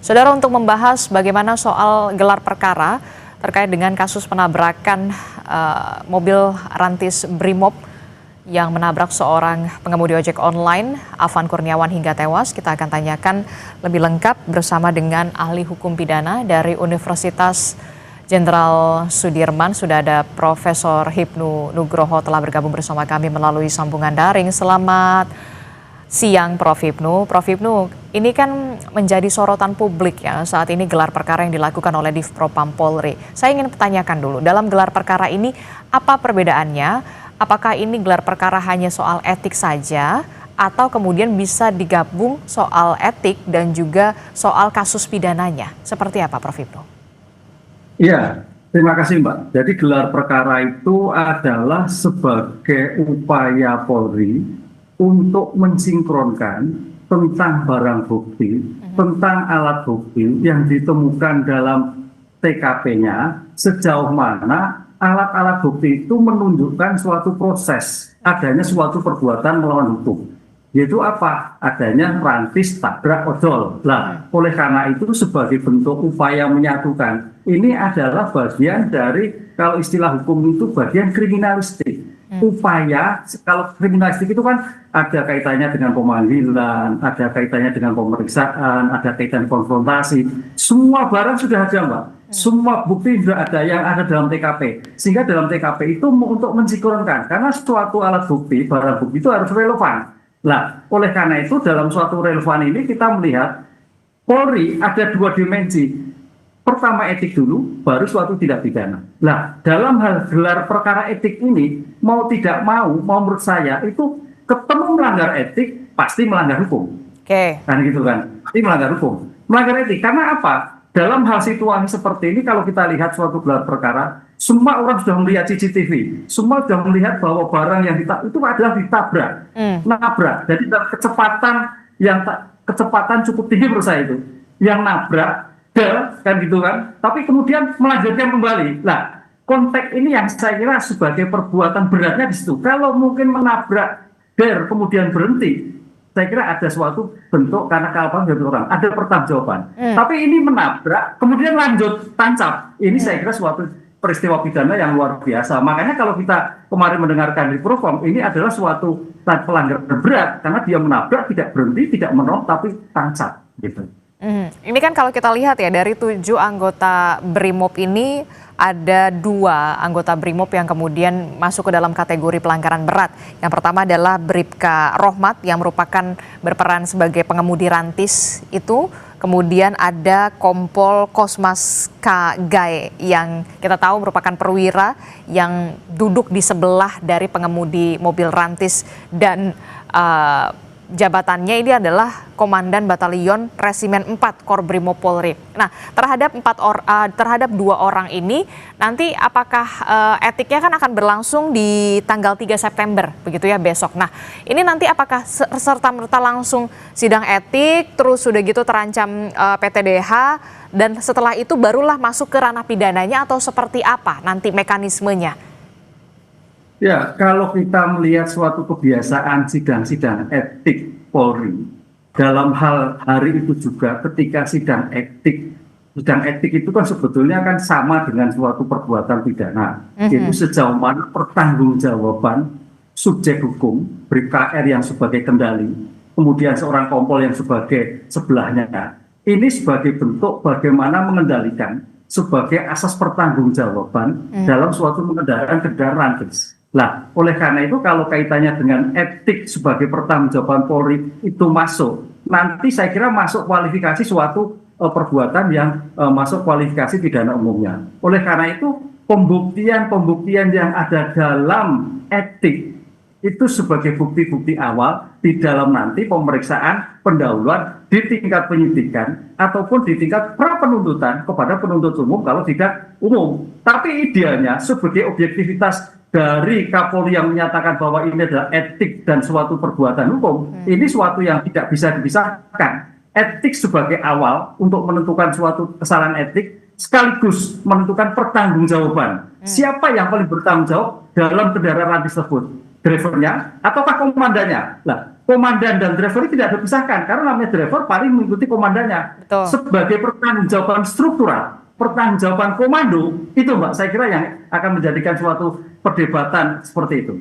Saudara, untuk membahas bagaimana soal gelar perkara terkait dengan kasus penabrakan mobil rantis Brimob yang menabrak seorang pengemudi ojek online, Afan Kurniawan, hingga tewas. Kita akan tanyakan lebih lengkap bersama dengan ahli hukum pidana dari Universitas Jenderal Sudirman. Sudah ada Profesor Hipnu Nugroho telah bergabung bersama kami melalui sambungan daring. Selamat siang Prof. Hipnu. Prof. Hipnu, ini kan menjadi sorotan publik ya saat ini gelar perkara yang dilakukan oleh Divpropam Polri. Saya ingin pertanyakan dulu, dalam gelar perkara ini apa perbedaannya? Apakah ini gelar perkara hanya soal etik saja atau kemudian bisa digabung soal etik dan juga soal kasus pidananya? Seperti apa Prof. Hipnu? Iya, terima kasih Mbak. Jadi gelar perkara itu adalah sebagai upaya Polri untuk mensinkronkan tentang barang bukti, tentang alat bukti yang ditemukan dalam TKP-nya, sejauh mana alat-alat bukti itu menunjukkan suatu proses, adanya suatu perbuatan melawan hukum. Yaitu apa? Adanya rantis tabrak ojol. Nah, oleh karena itu sebagai bentuk upaya menyatukan, ini adalah bagian dari, kalau istilah hukum itu bagian kriminalistik. Upaya, kalau kriminalistik itu kan ada kaitannya dengan pemanggilan, ada kaitannya dengan pemeriksaan, ada kaitan konfrontasi. Semua barang sudah ada Mbak. Semua bukti sudah ada yang ada dalam TKP. Sehingga dalam TKP itu untuk mensinkronkan, karena suatu alat bukti, barang bukti itu harus relevan. Nah, oleh karena itu dalam suatu relevan ini kita melihat Polri ada dua dimensi. Pertama etik dulu, baru suatu tidak pidana. Nah, dalam hal gelar perkara etik ini, mau tidak mau menurut saya itu ketemu melanggar etik, pasti melanggar hukum. Kan gitu kan, pasti melanggar hukum. Melanggar etik, karena apa? Dalam hal situasi seperti ini, kalau kita lihat suatu gelar perkara, semua orang sudah melihat CCTV, semua sudah melihat bahwa barang yang itu adalah ditabrak, nabrak. Jadi kecepatan cukup tinggi menurut saya itu, yang nabrak, kan gitu kan. Tapi kemudian melanjutkan kembali. Nah, konteks ini yang saya kira sebagai perbuatan beratnya di situ. Kalau mungkin menabrak kemudian berhenti, saya kira ada suatu bentuk karena kealpaan dari orang, ada pertanggungjawaban. Tapi ini menabrak, kemudian lanjut tancap. Ini saya kira suatu peristiwa pidana yang luar biasa. Makanya kalau kita kemarin mendengarkan di Propam, ini adalah suatu pelanggaran berat karena dia menabrak, tidak berhenti, tidak menolong, tapi tancap. Gitu. Ini kan kalau kita lihat ya, dari 7 anggota Brimob ini ada 2 anggota Brimob yang kemudian masuk ke dalam kategori pelanggaran berat. Yang pertama adalah Bribka Rohmat yang merupakan berperan sebagai pengemudi rantis itu. Kemudian ada Kompol Kosmas K. Gae yang kita tahu merupakan perwira yang duduk di sebelah dari pengemudi mobil rantis dan jabatannya ini adalah Komandan Batalion Resimen 4 Korbrimob Polri. Nah, terhadap 2 orang ini nanti apakah etiknya kan akan berlangsung di tanggal 3 September begitu ya, besok. Nah, ini nanti apakah serta-merta langsung sidang etik terus sudah gitu terancam PTDH dan setelah itu barulah masuk ke ranah pidananya atau seperti apa nanti mekanismenya? Ya, kalau kita melihat suatu kebiasaan sidang-sidang etik Polri, dalam hal hari itu juga ketika sidang etik itu kan sebetulnya kan sama dengan suatu perbuatan pidana. Itu sejauh mana pertanggungjawaban subjek hukum, Bribka R yang sebagai kendali, kemudian seorang kompol yang sebagai sebelahnya. Ini sebagai bentuk bagaimana mengendalikan sebagai asas pertanggungjawaban dalam suatu mengendalikan kendaraan rantis. Nah, oleh karena itu kalau kaitannya dengan etik sebagai pertanggungjawaban Polri itu masuk, nanti saya kira masuk kualifikasi suatu perbuatan yang masuk kualifikasi pidana umumnya. Oleh karena itu pembuktian yang ada dalam etik itu sebagai bukti-bukti awal di dalam nanti pemeriksaan pendahuluan di tingkat penyidikan ataupun di tingkat pra penuntutan kepada penuntut umum kalau tidak umum. Tapi idealnya sebagai objektivitas dari Kapolri yang menyatakan bahwa ini adalah etik dan suatu perbuatan hukum, ini suatu yang tidak bisa dipisahkan. Etik sebagai awal untuk menentukan suatu kesalahan etik, sekaligus menentukan pertanggungjawaban. Siapa yang paling bertanggung jawab dalam kendaraan tersebut? Drivernya ataukah komandannya? Nah, komandan dan driver ini tidak dipisahkan karena namanya driver paling mengikuti komandannya. Betul. Sebagai pertanggungjawaban struktural, pertanggungjawaban komando itu Mbak, saya kira yang akan menjadikan suatu perdebatan seperti itu.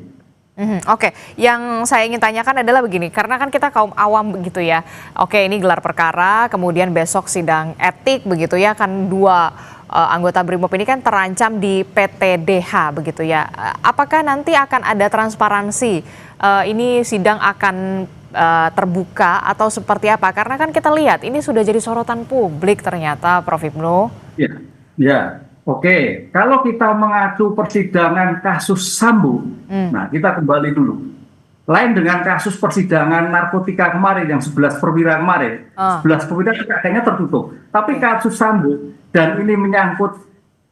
Oke, yang saya ingin tanyakan adalah begini, karena kan kita kaum awam begitu ya. Oke, ini gelar perkara, kemudian besok sidang etik begitu ya, kan dua anggota BRIMOB ini kan terancam di PTDH begitu ya. Apakah nanti akan ada transparansi? Ini sidang akan terbuka atau seperti apa? Karena kan kita lihat ini sudah jadi sorotan publik ternyata, Prof. Ibnu. Ya, ya. Oke, kalau kita mengacu persidangan kasus Sambo, nah kita kembali dulu. Lain dengan kasus persidangan narkotika kemarin yang 11 perwira kemarin, 11 perwira kayaknya tertutup. Tapi kasus Sambo dan ini menyangkut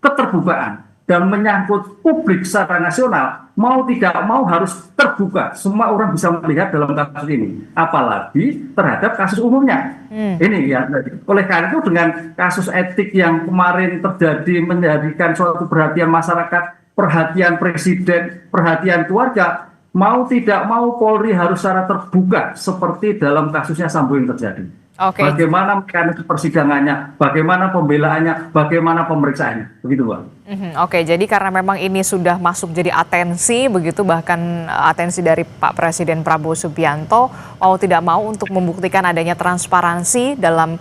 keterbukaan dan menyangkut publik secara nasional, mau tidak mau harus terbuka. Semua orang bisa melihat dalam kasus ini, apalagi terhadap kasus umumnya. Ini ya, oleh karena itu dengan kasus etik yang kemarin terjadi menjadikan suatu perhatian masyarakat, perhatian presiden, perhatian keluarga, mau tidak mau Polri harus secara terbuka seperti dalam kasusnya Sambo yang terjadi. Oke. Bagaimana mekanisme persidangannya, bagaimana pembelaannya, bagaimana pemeriksaannya, begitu Pak. Oke, jadi karena memang ini sudah masuk jadi atensi begitu, bahkan atensi dari Pak Presiden Prabowo Subianto, mau tidak mau untuk membuktikan adanya transparansi dalam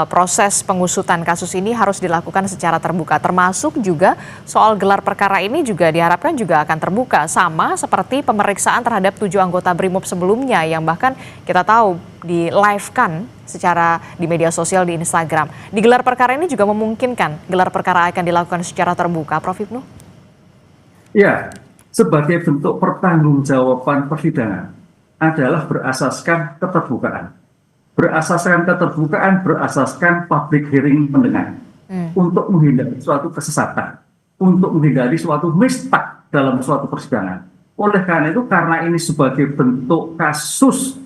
proses pengusutan kasus ini harus dilakukan secara terbuka, termasuk juga soal gelar perkara ini juga diharapkan juga akan terbuka, sama seperti pemeriksaan terhadap 7 anggota BRIMOB sebelumnya yang bahkan kita tahu di live kan secara di media sosial di Instagram. Di gelar perkara ini juga memungkinkan gelar perkara akan dilakukan secara terbuka, Prof. Ibnu? Ya, sebagai bentuk pertanggungjawaban persidangan adalah berasaskan keterbukaan. Berasaskan public hearing mendengar untuk menghindari suatu kesesatan, untuk menghindari suatu mistak dalam suatu persidangan. Oleh karena itu, karena ini sebagai bentuk kasus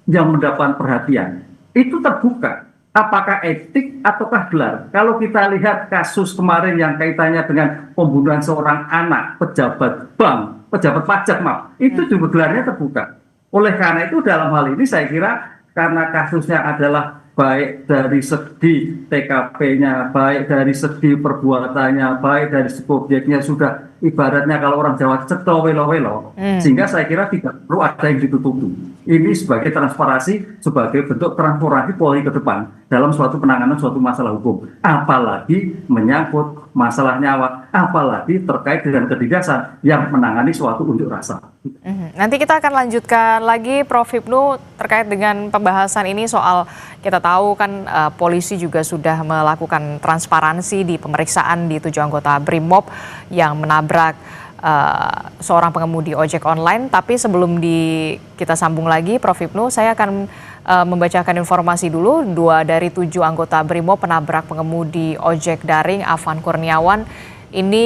yang mendapat perhatian, itu terbuka. Apakah etik ataukah gelar? Kalau kita lihat kasus kemarin yang kaitannya dengan pembunuhan seorang anak pejabat bank, pejabat pajak itu juga gelarnya terbuka. Oleh karena itu dalam hal ini saya kira karena kasusnya adalah baik dari segi TKP-nya, baik dari segi perbuatannya, baik dari segi objeknya sudah ibaratnya kalau orang Jawa ceto welo-welo, sehingga saya kira tidak perlu ada yang ditutupi. Ini sebagai transparansi, sebagai bentuk transparansi Polri ke depan dalam suatu penanganan suatu masalah hukum, apalagi menyangkut masalah nyawa, apalagi terkait dengan ketegasan yang menangani suatu unjuk rasa. Nanti kita akan lanjutkan lagi, Prof. Ibnu, terkait dengan pembahasan ini soal kita tahu kan polisi juga sudah melakukan transparansi di pemeriksaan di 7 anggota BRIMOB yang menabrak seorang pengemudi ojek online. Tapi sebelum kita sambung lagi, Prof. Ibnu, saya akan membacakan informasi dulu. 2 dari 7 anggota BRIMOB penabrak pengemudi ojek daring Afan Kurniawan ini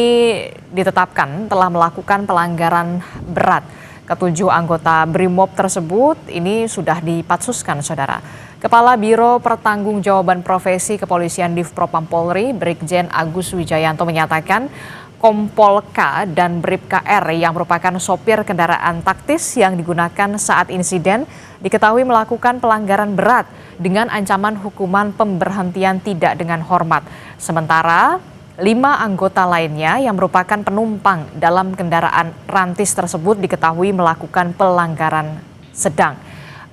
ditetapkan telah melakukan pelanggaran berat. Ketujuh anggota BRIMOB tersebut ini sudah dipatsuskan, Saudara. Kepala Biro Pertanggungjawaban Profesi Kepolisian Divpropam Polri, Brigjen Agus Wijayanto menyatakan Kompol K dan Bribka R yang merupakan sopir kendaraan taktis yang digunakan saat insiden diketahui melakukan pelanggaran berat dengan ancaman hukuman pemberhentian tidak dengan hormat. Sementara 5 anggota lainnya yang merupakan penumpang dalam kendaraan rantis tersebut diketahui melakukan pelanggaran sedang.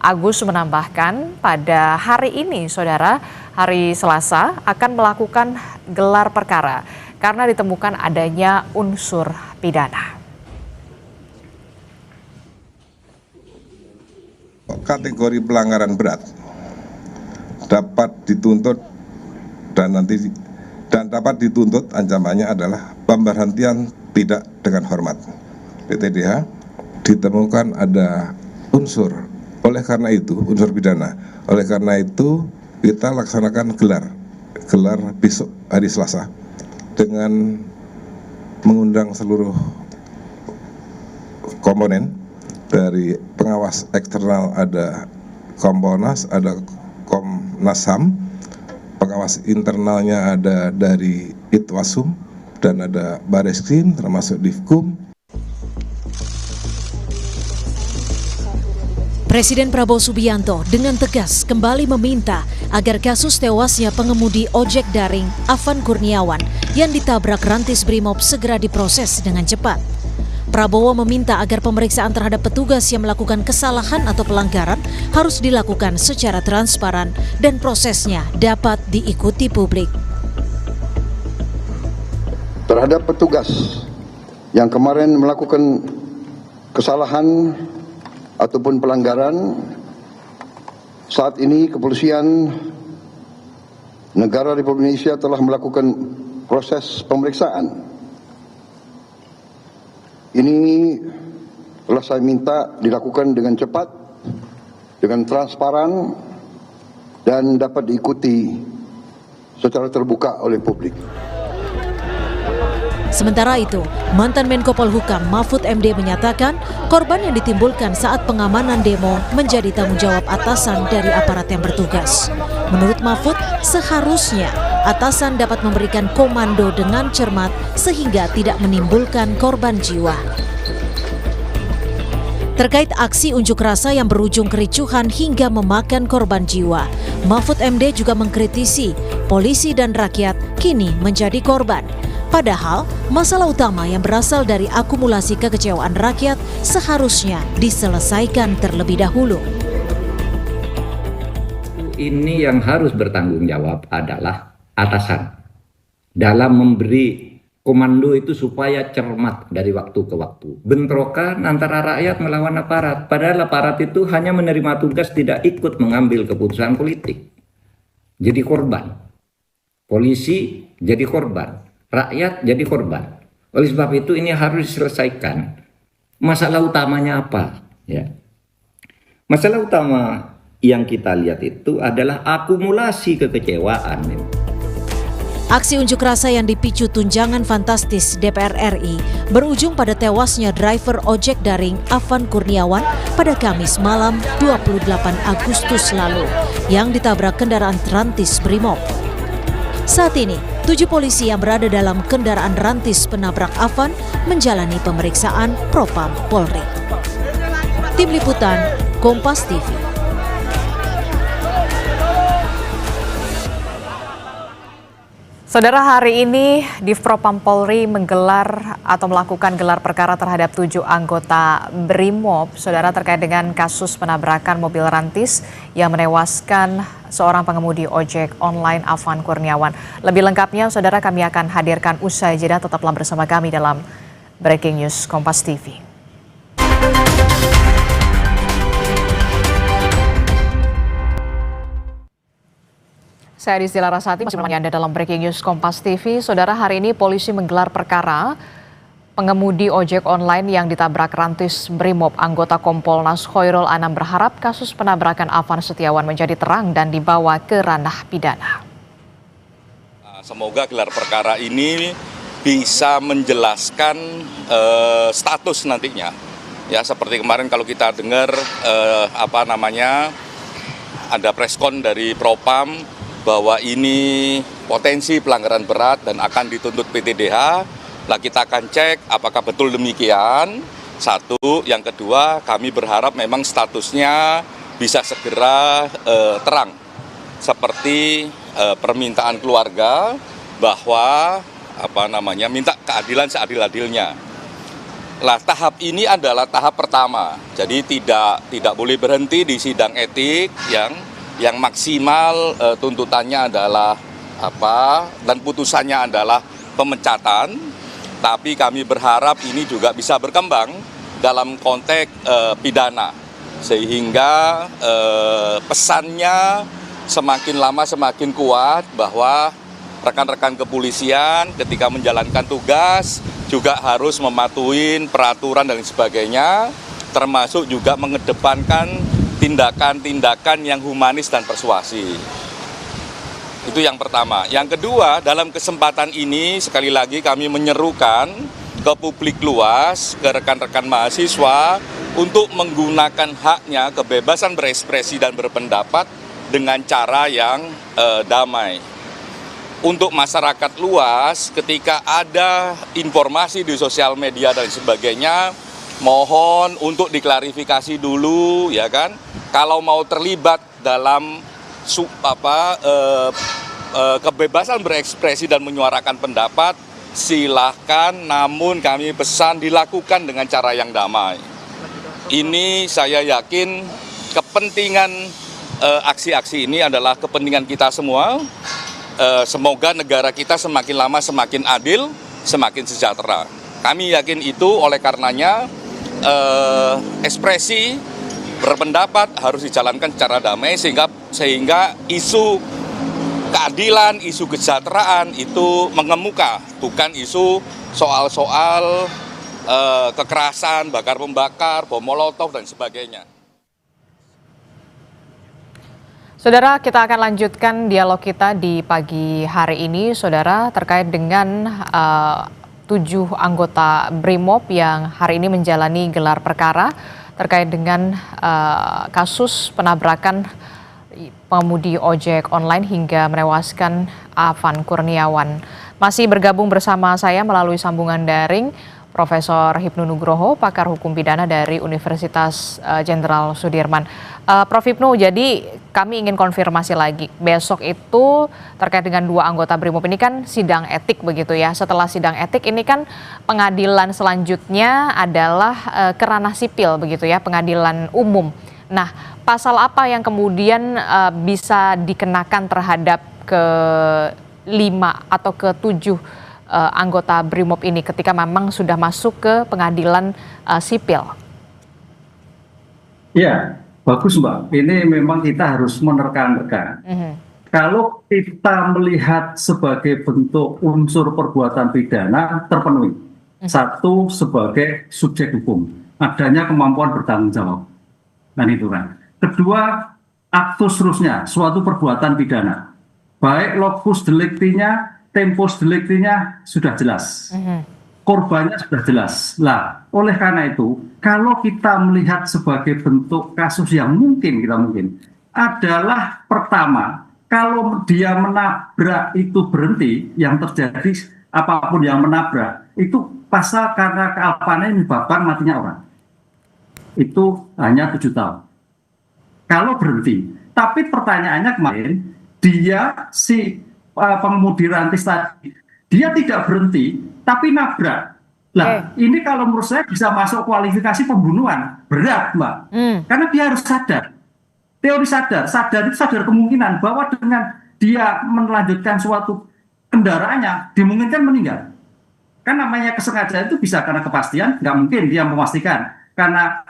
Agus menambahkan pada hari ini, Saudara, hari Selasa akan melakukan gelar perkara karena ditemukan adanya unsur pidana. Kategori pelanggaran berat dapat dituntut dan dapat dituntut ancamannya adalah pemberhentian tidak dengan hormat. PTDH ditemukan ada unsur, oleh karena itu unsur pidana. Oleh karena itu kita laksanakan gelar besok hari Selasa dengan mengundang seluruh komponen dari pengawas eksternal, ada Kompolnas, ada Komnas HAM. Pengawas internalnya ada dari Itwasum dan ada Bareskrim termasuk Divkum. Presiden Prabowo Subianto dengan tegas kembali meminta agar kasus tewasnya pengemudi ojek daring Afan Kurniawan yang ditabrak rantis Brimob segera diproses dengan cepat. Prabowo meminta agar pemeriksaan terhadap petugas yang melakukan kesalahan atau pelanggaran harus dilakukan secara transparan dan prosesnya dapat diikuti publik. Terhadap petugas yang kemarin melakukan kesalahan ataupun pelanggaran, saat ini kepolisian negara Republik Indonesia telah melakukan proses pemeriksaan. Ini telah saya minta dilakukan dengan cepat, dengan transparan, dan dapat diikuti secara terbuka oleh publik. Sementara itu, mantan Menko Polhukam Mahfud MD menyatakan korban yang ditimbulkan saat pengamanan demo menjadi tanggung jawab atasan dari aparat yang bertugas. Menurut Mahfud, seharusnya atasan dapat memberikan komando dengan cermat sehingga tidak menimbulkan korban jiwa. Terkait aksi unjuk rasa yang berujung kericuhan hingga memakan korban jiwa, Mahfud MD juga mengkritisi polisi dan rakyat kini menjadi korban. Padahal, masalah utama yang berasal dari akumulasi kekecewaan rakyat seharusnya diselesaikan terlebih dahulu. Ini yang harus bertanggung jawab adalah atasan dalam memberi komando itu supaya cermat dari waktu ke waktu. Bentrokan antara rakyat melawan aparat, padahal aparat itu hanya menerima tugas, tidak ikut mengambil keputusan politik. Jadi korban. Polisi jadi korban. Rakyat jadi korban. Oleh sebab itu ini harus diselesaikan. Masalah utamanya apa? Ya. Masalah utama yang kita lihat itu adalah akumulasi kekecewaan. Aksi unjuk rasa yang dipicu tunjangan fantastis DPR RI berujung pada tewasnya driver ojek daring Afan Kurniawan pada Kamis malam 28 Agustus lalu yang ditabrak kendaraan rantis Brimob. Saat ini, 7 polisi yang berada dalam kendaraan rantis penabrak Afan menjalani pemeriksaan Propam Polri. Tim Liputan, Kompas TV. Saudara, hari ini Div Propam Polri menggelar atau melakukan gelar perkara terhadap 7 anggota Brimob, saudara, terkait dengan kasus penabrakan mobil rantis yang menewaskan seorang pengemudi ojek online Afan Kurniawan. Lebih lengkapnya, saudara, kami akan hadirkan usai jeda. Tetaplah bersama kami dalam Breaking News Kompas TV. Saya Adisti Larasati, masih menemani Anda dalam Breaking News Kompas TV. Saudara, hari ini polisi menggelar perkara pengemudi ojek online yang ditabrak rantis Brimob. Anggota Kompolnas Khoirul Anam berharap kasus penabrakan Afan Setiawan menjadi terang dan dibawa ke ranah pidana. Semoga gelar perkara ini bisa menjelaskan status nantinya. Ya, seperti kemarin kalau kita dengar ada preskon dari Propam bahwa ini potensi pelanggaran berat dan akan dituntut PTDH. Lah kita akan cek apakah betul demikian. Satu, yang kedua kami berharap memang statusnya bisa segera terang. Seperti permintaan keluarga bahwa minta keadilan seadil-adilnya. Lah tahap ini adalah tahap pertama. Jadi tidak boleh berhenti di sidang etik yang maksimal tuntutannya adalah dan putusannya adalah pemecatan, tapi kami berharap ini juga bisa berkembang dalam konteks pidana, sehingga pesannya semakin lama semakin kuat bahwa rekan-rekan kepolisian ketika menjalankan tugas juga harus mematuhi peraturan dan sebagainya, termasuk juga mengedepankan tindakan-tindakan yang humanis dan persuasi. Itu yang pertama. Yang kedua, dalam kesempatan ini sekali lagi kami menyerukan ke publik luas, ke rekan-rekan mahasiswa untuk menggunakan haknya kebebasan berekspresi dan berpendapat dengan cara yang damai. Untuk masyarakat luas, ketika ada informasi di sosial media dan sebagainya, mohon untuk diklarifikasi dulu, ya kan. Kalau mau terlibat dalam kebebasan berekspresi dan menyuarakan pendapat, silahkan, namun kami pesan dilakukan dengan cara yang damai. Ini saya yakin kepentingan aksi-aksi ini adalah kepentingan kita semua. Semoga negara kita semakin lama semakin adil, semakin sejahtera. Kami yakin itu, oleh karenanya ekspresi berpendapat harus dijalankan secara damai sehingga isu keadilan, isu kesejahteraan itu mengemuka, bukan isu soal-soal kekerasan, bakar-membakar, bom molotov dan sebagainya. Saudara, kita akan lanjutkan dialog kita di pagi hari ini, saudara, terkait dengan 7 anggota BRIMOB yang hari ini menjalani gelar perkara terkait dengan kasus penabrakan pengemudi ojek online hingga menewaskan Afan Kurniawan. Masih bergabung bersama saya melalui sambungan daring Profesor Hipnu Nugroho, pakar hukum pidana dari Universitas Jenderal Sudirman. Prof. Hipnu, jadi kami ingin konfirmasi lagi, besok itu terkait dengan 2 anggota BRIMOB ini kan sidang etik begitu ya. Setelah sidang etik ini kan pengadilan selanjutnya adalah ke ranah sipil begitu ya, pengadilan umum. Nah, pasal apa yang kemudian bisa dikenakan terhadap ke-5 atau ke-7 anggota BRIMOB ini ketika memang sudah masuk ke pengadilan sipil? Ya, bagus Mbak. Ini memang kita harus menerka-nerka. Kalau kita melihat sebagai bentuk unsur perbuatan pidana terpenuhi. Satu, sebagai subjek hukum. Adanya kemampuan bertanggung jawab. Dan itu kan. Kedua, aktus rusnya, suatu perbuatan pidana. Baik locus delicti-nya, tempus delicti-nya sudah jelas. Korbannya sudah jelas. Lah, oleh karena itu, kalau kita melihat sebagai bentuk kasus yang mungkin adalah pertama, kalau dia menabrak itu berhenti, yang terjadi apapun yang menabrak, itu pasal karena kealpaannya menyebabkan matinya orang. Itu hanya 7 tahun. Kalau berhenti. Tapi pertanyaannya kemarin, dia pengemudi rantis tadi, dia tidak berhenti, tapi nabrak. Lah, ini kalau menurut saya bisa masuk kualifikasi pembunuhan. Berat, Mbak. Karena dia harus sadar. Teori sadar itu sadar kemungkinan bahwa dengan dia melanjutkan suatu kendaraannya, dimungkinkan meninggal. Kan namanya kesengajaan itu bisa karena kepastian, nggak mungkin dia memastikan. Karena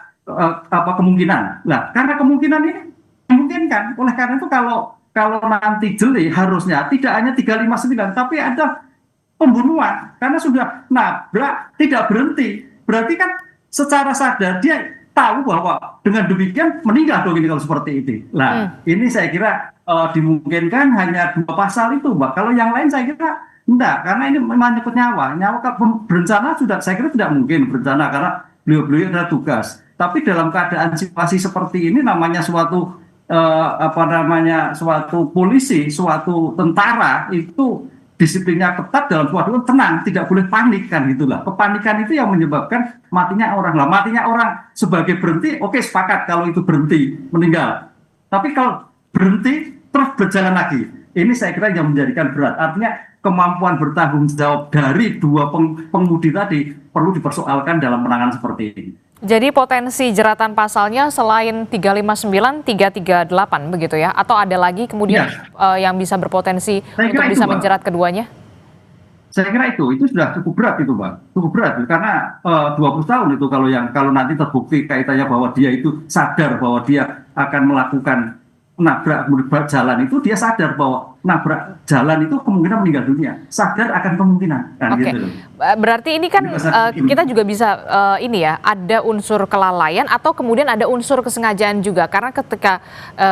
kemungkinan. Nah, karena kemungkinan ini memungkinkan. Oleh karena itu kalau nanti jeli harusnya tidak hanya 359, tapi ada pembunuhan. Karena sudah nabrak, tidak berhenti. Berarti kan secara sadar dia tahu bahwa dengan demikian meninggal dong ini kalau seperti itu. Nah, ini saya kira dimungkinkan hanya 2 pasal itu, Mbak. Kalau yang lain saya kira enggak, karena ini menyangkut nyawa. Nyawa berencana sudah saya kira tidak mungkin berencana karena beliau ada tugas. Tapi dalam keadaan situasi seperti ini namanya suatu suatu polisi, suatu tentara itu disiplinnya ketat dalam suatu tenang, tidak boleh panik kan gitulah. Kepanikan itu yang menyebabkan matinya orang. Lah matinya orang sebagai berhenti, oke sepakat kalau itu berhenti meninggal. Tapi kalau berhenti terus berjalan lagi, ini saya kira yang menjadikan berat. Artinya kemampuan bertanggung jawab dari 2 pengemudi tadi perlu dipersoalkan dalam penanganan seperti ini. Jadi potensi jeratan pasalnya selain 359, 338 begitu ya? Atau ada lagi kemudian yang bisa berpotensi untuk bisa menjerat keduanya? Saya kira itu sudah cukup berat itu, Pak. Cukup berat karena 20 tahun itu kalau nanti terbukti kaitannya bahwa dia itu sadar bahwa dia akan melakukan nabrak jalan itu, dia sadar bahwa nabrak jalan itu kemungkinan meninggal dunia. Sadar akan kemungkinan. Kan, Oke. gitu. Berarti ini kan kita juga bisa ini ya, ada unsur kelalaian atau kemudian ada unsur kesengajaan juga. Karena ketika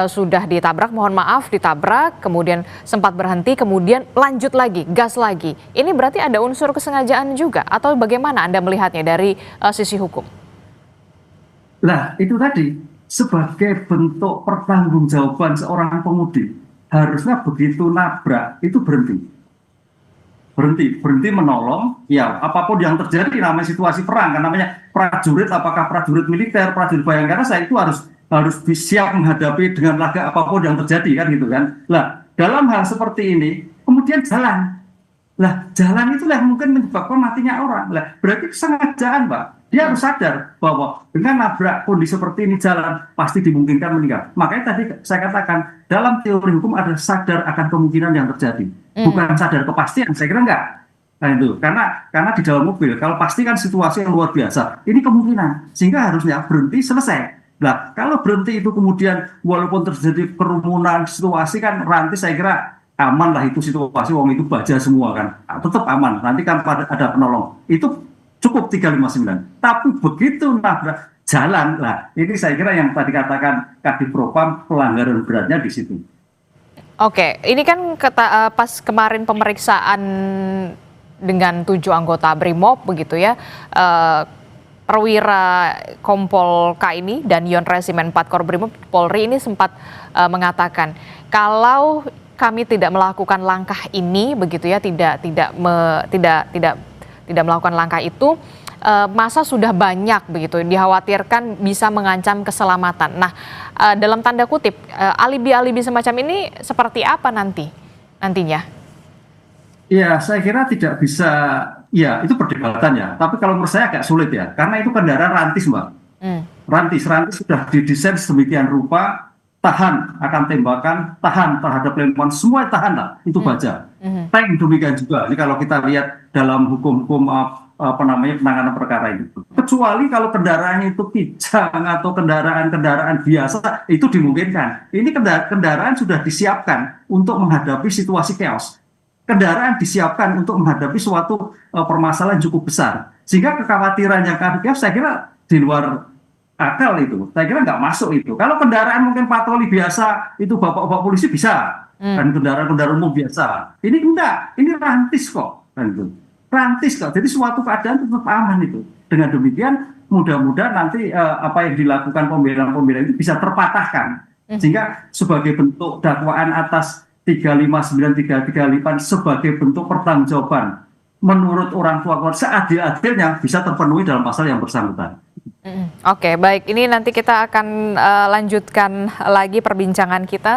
sudah ditabrak, mohon maaf ditabrak, kemudian sempat berhenti, kemudian lanjut lagi, gas lagi. Ini berarti ada unsur kesengajaan juga atau bagaimana Anda melihatnya dari sisi hukum? Nah, itu tadi. Sebagai bentuk pertanggungjawaban seorang pengemudi, harusnya begitu nabrak itu berhenti. berhenti menolong, ya apapun yang terjadi namanya situasi perang, kan namanya prajurit, apakah prajurit militer, prajurit Bayangkara, saya itu harus siap menghadapi dengan laga apapun yang terjadi, kan gitu kan. Lah, dalam hal seperti ini, kemudian jalan. Lah, jalan itulah yang mungkin menyebabkan matinya orang. Lah, berarti kesengajaan, Pak. Dia harus sadar bahwa dengan nabrak kondisi seperti ini jalan, pasti dimungkinkan meninggal. Makanya tadi saya katakan, dalam teori hukum ada sadar akan kemungkinan yang terjadi. Bukan sadar kepastian, saya kira enggak. Nah itu, karena di dalam mobil, kalau pasti kan situasi yang luar biasa. Ini kemungkinan, sehingga harusnya berhenti selesai. Nah, kalau berhenti itu kemudian walaupun terjadi kerumunan situasi kan rantis, saya kira aman lah itu situasi, wong itu baja semua kan, tetap aman, nanti kan ada penolong, itu cukup 359. Tapi begitu nabrak jalan, lah ini saya kira yang tadi katakan Kadif Propam, pelanggaran beratnya di situ. Oke, ini kan pas kemarin pemeriksaan dengan 7 anggota BRIMOB begitu ya, Perwira Kompol K ini dan Yon Resimen 4 Korbrimop Polri ini sempat mengatakan kalau kami tidak melakukan langkah ini begitu ya, tidak melakukan langkah itu, masa sudah banyak begitu dikhawatirkan bisa mengancam keselamatan. Nah, dalam tanda kutip alibi-alibi semacam ini seperti apa nantinya? Ya, saya kira tidak bisa, ya itu perdebatan ya. Tapi kalau menurut saya agak sulit ya, karena itu kendaraan rantis, Mbak. Rantis sudah didesain sedemikian rupa, tahan akan tembakan, tahan terhadap lemparan, semua tahan lah, itu baja. Tank demikian juga. Ini kalau kita lihat dalam hukum-hukum penanganan perkara itu. Kecuali kalau kendaraannya itu kijang atau kendaraan biasa, itu dimungkinkan. Ini kendaraan sudah disiapkan untuk menghadapi situasi chaos. Kendaraan disiapkan untuk menghadapi suatu permasalahan cukup besar. Sehingga kekhawatiran yang chaos saya kira di luar akal itu, saya kira nggak masuk itu. Kalau kendaraan mungkin patroli biasa, itu bapak-bapak polisi bisa, dan kendaraan umum biasa. Ini enggak, ini rantis kok, kan itu. Rantis kok, jadi suatu keadaan tetap aman itu. Dengan demikian, mudah-mudahan nanti apa yang dilakukan pembelaan itu bisa terpatahkan, sehingga sebagai bentuk dakwaan atas 359, 335 sebagai bentuk pertanggungjawaban menurut orang tua keluarga seadil-adilnya bisa terpenuhi dalam pasal yang bersangkutan. Oke, baik. Ini nanti kita akan lanjutkan lagi perbincangan kita.